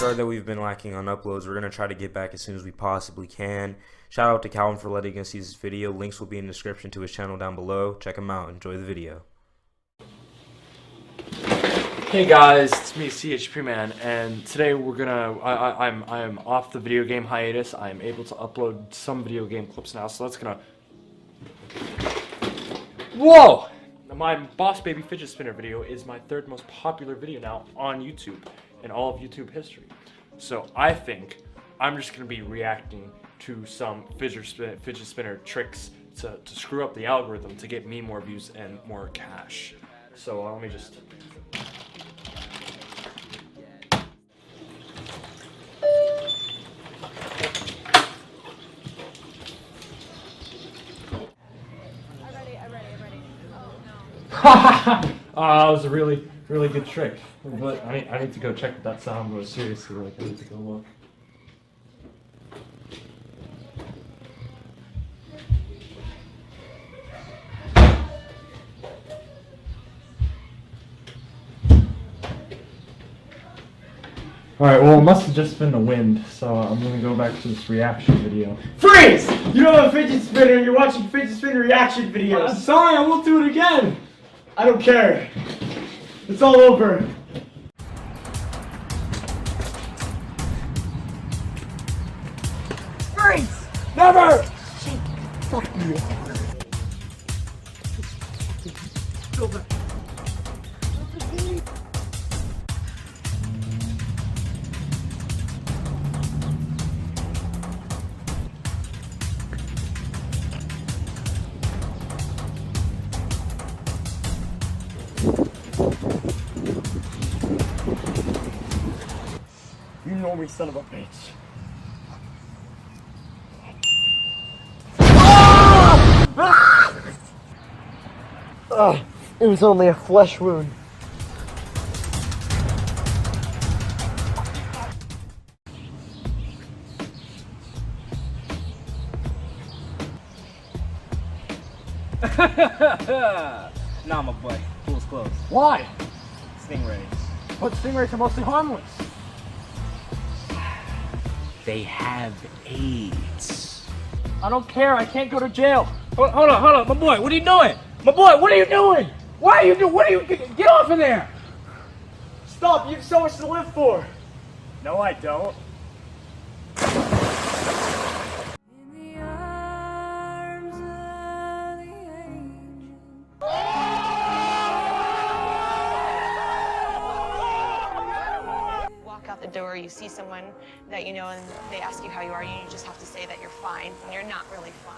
sorry that we've been lacking on uploads. We're going to try to get back as soon as we possibly can. Shout out to Calvin for letting us use this video. Links will be in the description to his channel down below. Check him out. Enjoy the video. Hey guys, it's me, CHP Man, and today we're gonna. I'm off the video game hiatus. I'm able to upload some video game clips now, so that's gonna. Whoa! My Boss Baby Fidget Spinner video is my third most popular video now on YouTube in all of YouTube history. So I think I'm just gonna be reacting to some fidget spinner tricks to screw up the algorithm to get me more views and more cash. So let me just. That was a really good trick. But I need to go check that sound goes seriously. Like I need to go look. Alright, well it must have just been the wind, so I'm gonna go back to this reaction video. Freeze! You don't have a fidget spinner and you're watching fidget spinner reaction videos. I'm sorry, I won't do it again! I don't care. It's all over. Freeze! Never! Fuck you. Go back. You know me, son of a bitch. It was only a flesh wound. Nah, my boy. Pool's closed. Why? Stingrays. But stingrays are mostly harmless. They have AIDS. I don't care, I can't go to jail. Hold on, my boy. What are you doing? My boy, what are you doing? Why are you doing? What are you? Get off of there! Stop! You have so much to live for. No, I don't. Out the door, you see someone that you know and they ask you how you are, and you just have to say that you're fine when you're not really fine.